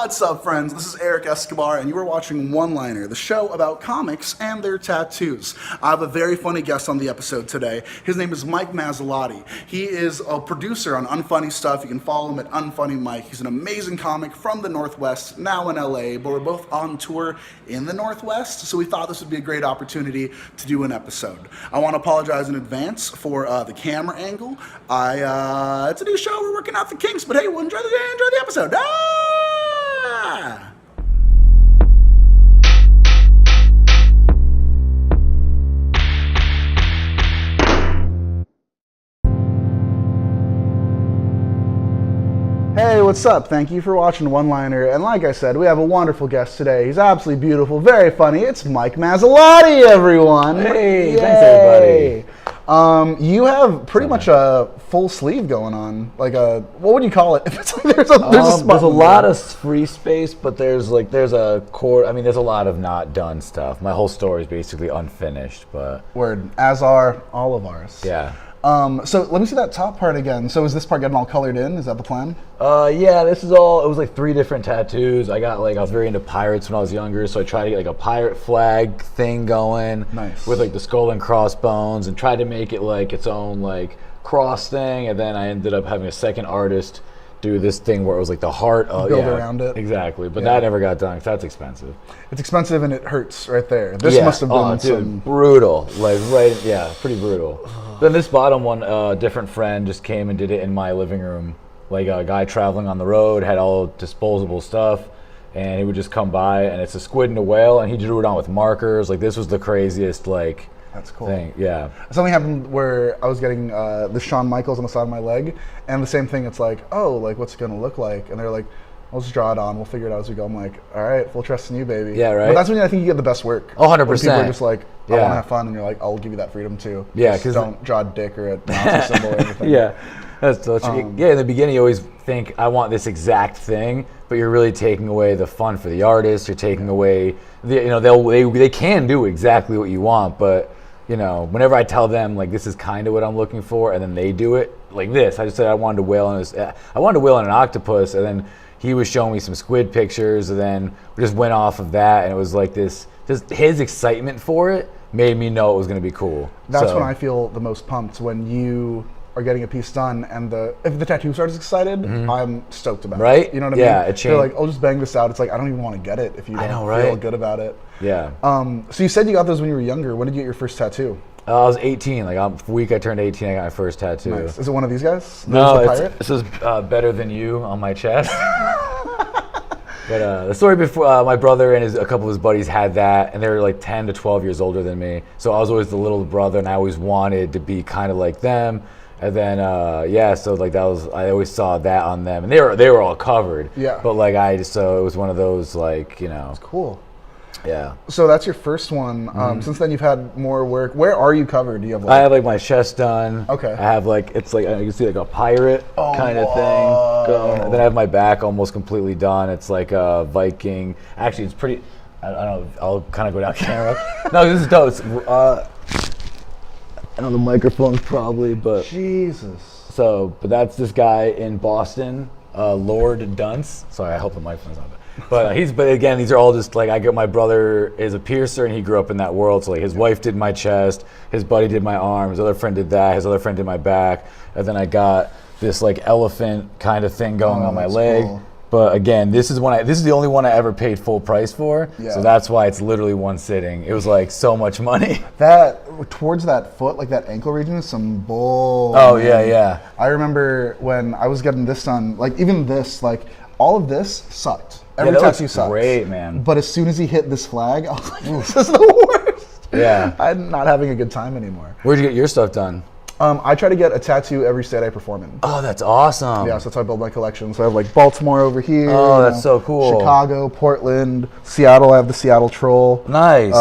What's up, friends? This is Erik Escobar, and you are watching One-Liner, the show about comics and their tattoos. I have a very funny guest on the episode today. His name is Mike Masilotti. He is a producer on Unfunny Stuff. You can follow him at Unfunny Mike. He's an amazing comic from the Northwest, now in LA, but we're both on tour in the Northwest, so we thought this would be a great opportunity to do an episode. I want to apologize in advance for the camera angle. It's a new show. We're working out the kinks, but hey, we'll enjoy the episode. Hey, what's up? Thank you for watching One-Liner, and like I said, we have a wonderful guest today. He's absolutely beautiful, very funny. It's Mike Masilotti, everyone! Hey, yay. Thanks everybody. You have pretty much a full sleeve going on, like a, what would you call it? There's a lot of free space, but there's a core. I mean, there's a lot of not done stuff. My whole story is basically unfinished, but word, as are all of ours. Yeah. So let me see that top part again. So is this part getting all colored in? Is that the plan? Yeah, this is all, it was like 3 different tattoos. I was very into pirates when I was younger, so I tried to get like a pirate flag thing going. Nice. With like the skull and crossbones, and tried to make it like its own like cross thing, and then I ended up having a second artist do this thing where it was like the heart of build around it. Exactly, but that never got done because that's expensive. It's expensive and it hurts right there. This must have been some brutal, like pretty brutal. Then this bottom one, a different friend just came and did it in my living room. Like a guy traveling on the road had all disposable stuff, and he would just come by, and it's a squid and a whale, and he drew it on with markers. Like this was the craziest That's cool. thing. Yeah. Something happened where I was getting the Shawn Michaels on the side of my leg, and the same thing. It's like, oh, like what's it gonna look like? And they're like, I'll just draw it on. We'll figure it out as we go. I'm like, all right, full trust in you, baby. Yeah, right. But that's when I think you get the best work. Oh, 100%. When people are just like, I want to have fun, and you're like, I'll give you that freedom too. Yeah, because don't draw a dick or a Nazi symbol or anything. Yeah, that's yeah. In the beginning, you always think I want this exact thing, but you're really taking away the fun for the artist. You're taking away they can do exactly what you want, but whenever I tell them like this is kind of what I'm looking for, and then they do it like this. I just said I wanted to whale on an octopus, and then he was showing me some squid pictures, and then we just went off of that, and it was like this. Just his excitement for it made me know it was going to be cool. That's when I feel the most pumped, when you are getting a piece done, and if the tattoo artist is excited, I'm stoked about it. Right? You know what I mean? Yeah, it changed. They're like, I'll just bang this out. It's like, I don't even want to get it if you don't feel good about it. Yeah. So you said you got those when you were younger. When did you get your first tattoo? I was 18. Like the week I turned 18, I got my first tattoo. Nice. Is it one of these guys? No, this is Better Than You on my chest. But the story before, my brother and a couple of his buddies had that, and they were like 10 to 12 years older than me. So I was always the little brother, and I always wanted to be kind of like them. And then so like I always saw that on them, and they were all covered. Yeah. But like so it was one of those like It's cool. Yeah. So that's your first one. Since then, you've had more work. Where are you covered? Do you have? I have like my chest done. Okay. I have it's like you can see like a pirate kind of thing going. And then I have my back almost completely done. It's like a Viking. Actually, it's pretty. I don't know. I'll kind of go down camera. No, this is dope. It's, I know the microphone's probably, but Jesus. But that's this guy in Boston, Lord Dunce. Sorry, I hope the microphone's on. But again, these are all just like my brother is a piercer, and he grew up in that world. So like his wife did my chest, his buddy did my arm, his other friend did that, his other friend did my back, and then I got this like elephant kind of thing going on my leg. Cool. But again, this is the only one I ever paid full price for. Yeah. So that's why it's literally one sitting. It was like so much money. That towards that foot, like that ankle region, is some bull. Oh man. Yeah. I remember when I was getting this done, like even this, like all of this sucked. Every tattoo tattoo sucks. Great, man. But as soon as he hit this flag, I was like, this is the worst. Yeah. I'm not having a good time anymore. Where'd you get your stuff done? I try to get a tattoo every state I perform in. Oh, that's awesome. Yeah, so that's how I build my collection. So I have like Baltimore over here. Oh, that's so cool. Chicago, Portland, Seattle. I have the Seattle Troll. Nice.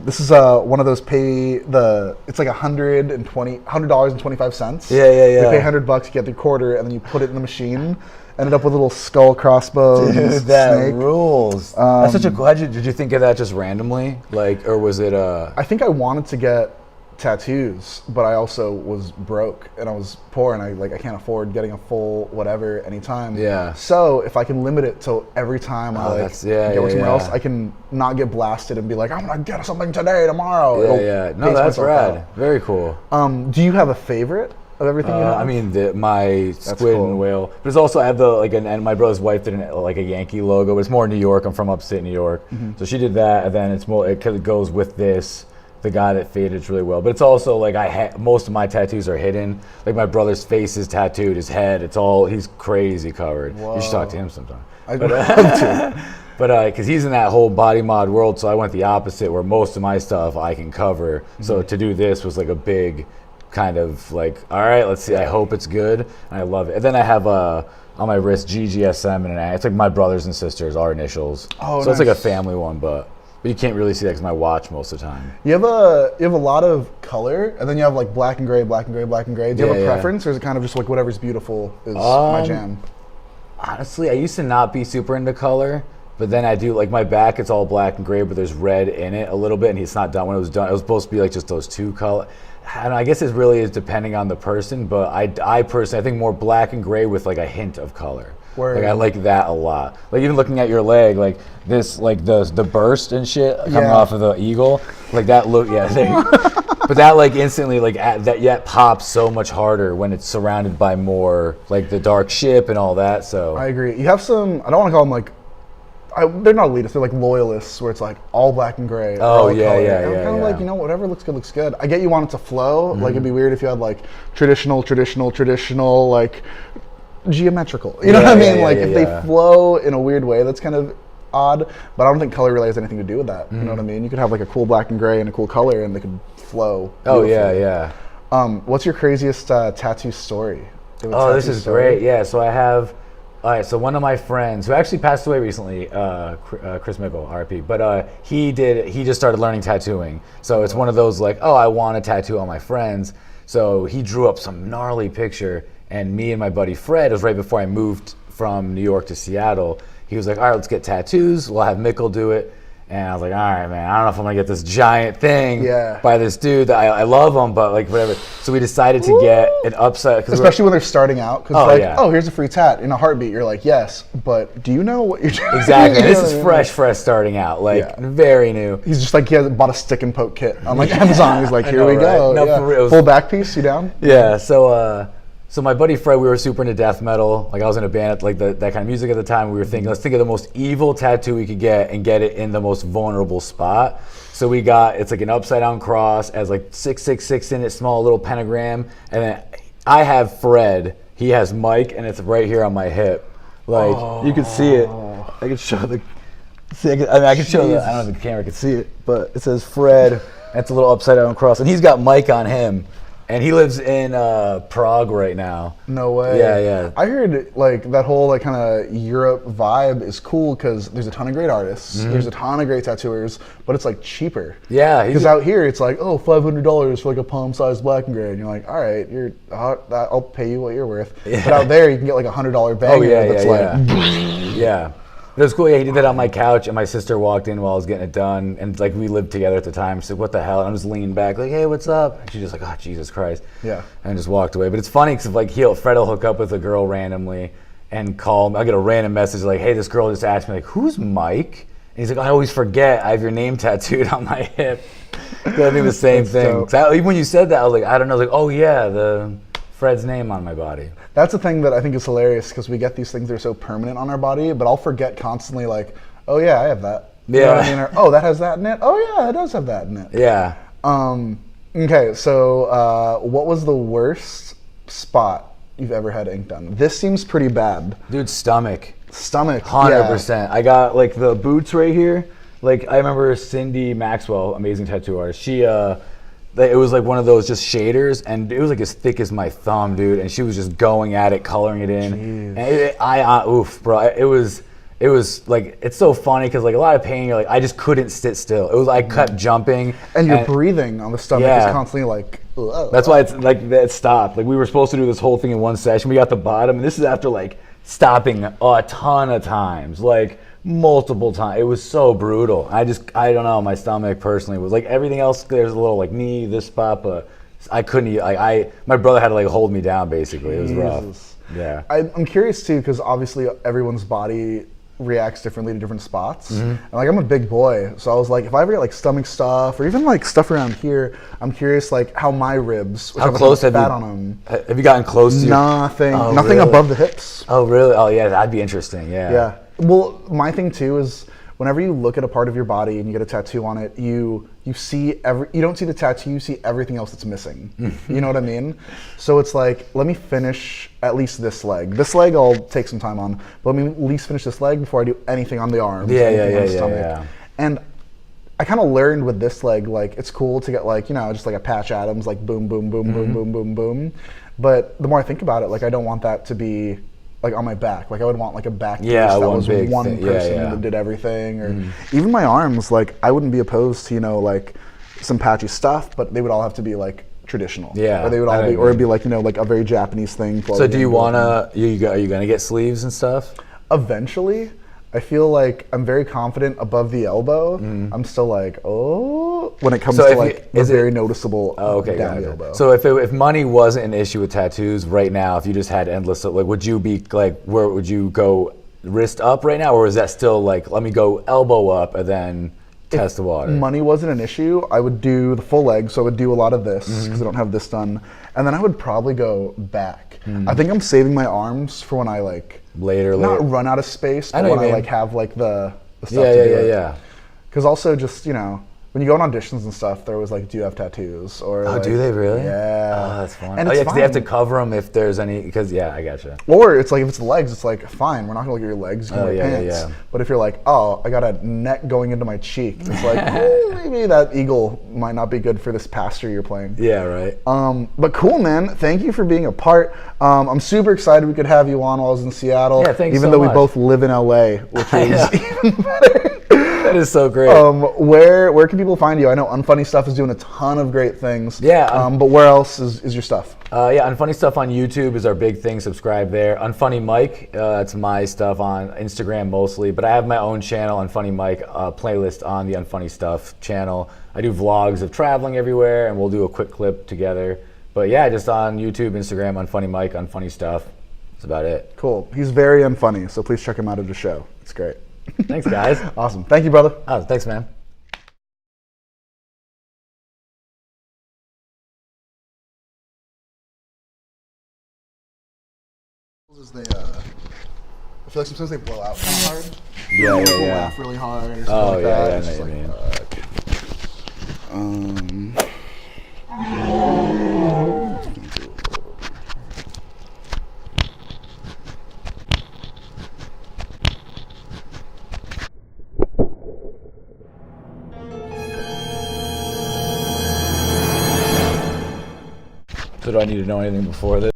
This is one of those it's like $100.25. Yeah. You pay $100, you get the quarter, and then you put it in the machine. Ended up with a little skull, crossbones, dude, that snake. Rules. That's such a cool. Did you think of that just randomly, or was it? I think I wanted to get tattoos, but I also was broke and I was poor and I can't afford getting a full whatever anytime. Yeah. So if I can limit it to every time I get somewhere else, I can not get blasted and be like, I'm gonna get something today, tomorrow. No, that's rad. Very cool. Do you have a favorite of everything you have? I mean, my squid and whale. But it's also, I have and my brother's wife did a Yankee logo, but it's more New York. I'm from upstate New York. So she did that, and then it's more, it goes with this. The guy that faded it really well, but it's also like most of my tattoos are hidden. Like my brother's face is tattooed, his head, he's crazy covered. Whoa. You should talk to him sometime. I'd love to. But because he's in that whole body mod world, so I went the opposite, where most of my stuff I can cover. So to do this was like a big kind of like, all right, let's see. I hope it's good, and I love it. And then I have on my wrist GGSM and an A. It's like my brothers and sisters, our initials. Oh, so nice. It's like a family one, but you can't really see that because my watch most of the time. You have a lot of color, and then you have like black and gray, black and gray, black and gray. Do you have a preference, or is it kind of just like whatever's beautiful is my jam? Honestly, I used to not be super into color, but then I do, like my back, it's all black and gray, but there's red in it a little bit, and it's not done. When it was done, it was supposed to be like just those two colors. And I guess it really is depending on the person, but I personally, I think more black and gray with like a hint of color. Word. Like I like that a lot. Like even looking at your leg, like this, like the burst and shit coming off of the eagle, like that look, but that like instantly like that pops so much harder when it's surrounded by more like the dark ship and all that. So I agree. You have some, I don't want to call them like, they're not elitists, they're like loyalists, where it's like all black and gray. Oh yeah. I'm kind of like, whatever looks good, looks good. I get you want it to flow. Like it'd be weird if you had like traditional, like geometrical. You know what I mean? If they flow in a weird way, that's kind of odd. But I don't think color really has anything to do with that. You know what I mean? You could have like a cool black and gray and a cool color, and they could flow beautifully. What's your craziest tattoo story? This is great. Yeah, so I have. All right, so one of my friends who actually passed away recently, Chris Mickle, RP, but he just started learning tattooing. So it's one of those like, I want a tattoo on my friends. So he drew up some gnarly picture, and me and my buddy Fred, it was right before I moved from New York to Seattle. He was like, all right, let's get tattoos. We'll have Mickle do it. And I was like, all right, man, I don't know if I'm gonna get this giant thing by this dude. I love him, but like whatever. So we decided to get an upside. Especially when they're starting out. Because here's a free tat. In a heartbeat, you're like, yes, but do you know what you're doing? Exactly. This is fresh starting out. Like, very new. He's just like, he hasn't bought a stick and poke kit on like Amazon. He's like, here we go. No, for real. Full back piece, you down? Yeah, so my buddy Fred, we were super into death metal. Like I was in a band, like that kind of music at the time. We were thinking, let's think of the most evil tattoo we could get and get it in the most vulnerable spot. So it's like an upside down cross, has like 666 in it, small little pentagram. And then I have Fred, he has Mike, and it's right here on my hip. Like you can see it. I can show I can show I don't know if the camera can see it, but it says Fred. That's a little upside down cross, and he's got Mike on him. And he lives in Prague right now. No way. Yeah. I heard like that whole like kind of Europe vibe is cool because there's a ton of great artists, there's a ton of great tattooers, but it's like cheaper. Yeah. Because out here it's like $500 for like a palm-sized black and gray, and you're like, all right, I'll pay you what you're worth. Yeah. But out there you can get like $100 banger. Yeah. It was cool. Yeah, he did that on my couch, and my sister walked in while I was getting it done, and like we lived together at the time. She said, "What the hell?" And I'm just leaning back, like, "Hey, what's up?" And she's just like, "Oh, Jesus Christ!" Yeah, and just walked away. But it's funny because like Fred will hook up with a girl randomly and call him. I get a random message like, "Hey, this girl just asked me like, who's Mike?" And he's like, "I always forget. I have your name tattooed on my hip." I think the same thing. Even when you said that, I was like, I don't know, like, oh yeah, the Fred's name on my body. That's the thing that I think is hilarious because we get these things that are so permanent on our body, but I'll forget constantly like, oh yeah, I have that. You know what I mean? Or, oh, that has that in it? Oh yeah, it does have that in it. Yeah. Okay, so what was the worst spot you've ever had ink done? This seems pretty bad. Dude, stomach. 100%. Yeah. I got like the boots right here. Like I remember Cindy Maxwell, amazing tattoo artist. She it was like one of those just shaders, and it was like as thick as my thumb, dude. And she was just going at it, coloring it in. Jeez. And bro. It was like, it's so funny because like a lot of pain. You're like, I just couldn't sit still. It was I kept jumping. And your breathing on the stomach is constantly like. Ugh. That's why it's like that stopped. Like we were supposed to do this whole thing in one session. We got the bottom, and this is after like stopping a ton of times, like multiple times. It was so brutal. I don't know. My stomach personally was like everything else. There's a little like knee, this spot, but I couldn't eat. My brother had to like hold me down. Basically, it was rough. Yeah. I'm curious too, because obviously everyone's body reacts differently to different spots. And like I'm a big boy, so I was like, if I ever get like stomach stuff or even like stuff around here, I'm curious like how my ribs. How close have fat you? on them. Have you gotten close to? Nothing. Oh, nothing really? above the hips. Oh really? Oh yeah, that'd be interesting. Yeah. Yeah. Well, my thing too is whenever you look at a part of your body and you get a tattoo on it, you don't see the tattoo, you see everything else that's missing. You know what I mean? So it's like, let me finish at least this leg. This leg I'll take some time on, but let me at least finish this leg before I do anything on the arms. Yeah. And I kind of learned with this leg, like it's cool to get like, just like a Patch Adams, like boom, boom, boom, boom, boom, boom, boom. But the more I think about it, like I don't want that to be like on my back. Like I would want like a back piece that was one person that did everything. Or even my arms, like I wouldn't be opposed to, like some patchy stuff, but they would all have to be like traditional. Yeah. Or they would all be, or it'd be like, like a very Japanese thing. So do you wanna, are you gonna get sleeves and stuff? Eventually. I feel like I'm very confident above the elbow. I'm still like, when it comes to like very noticeable down the elbow. So if money wasn't an issue with tattoos right now, if you just had endless, like would you be like, where would you go, wrist up right now? Or is that still like, let me go elbow up and then test the water? If money wasn't an issue, I would do the full leg. So I would do a lot of this because I don't have this done. And then I would probably go back. I think I'm saving my arms for when I like, later not run out of space, but when I like have like the stuff to do it. Because also just, when you go on auditions and stuff, they're always like, do you have tattoos? Or like, do they really? Yeah. Oh, that's fun. And because they have to cover them if there's any, because I gotcha. Or it's like, if it's the legs, it's like, fine, we're not gonna look at your legs, you can wear pants. But if you're like, I got a neck going into my cheek, it's like, maybe that eagle might not be good for this pastor you're playing. Yeah, right. But cool, man. Thank you for being a part. I'm super excited we could have you on while I was in Seattle. Yeah, thanks even so though much. we both live in LA, which is even better. That is so great. Where can people find you? I know Unfunny Stuff is doing a ton of great things. Yeah. But where else is your stuff? Unfunny Stuff on YouTube is our big thing. Subscribe there. Unfunny Mike, that's my stuff on Instagram mostly. But I have my own channel, Unfunny Mike, playlist on the Unfunny Stuff channel. I do vlogs of traveling everywhere, and we'll do a quick clip together. But yeah, just on YouTube, Instagram, Unfunny Mike, Unfunny Stuff. That's about it. Cool. He's very unfunny, so please check him out at the show. It's great. Thanks, guys. Awesome. Thank you, brother. Oh, thanks, man. I feel like sometimes they blow out kind of hard. Yeah. Laugh really hard or something like that. I know what you mean. So do I need to know anything before this?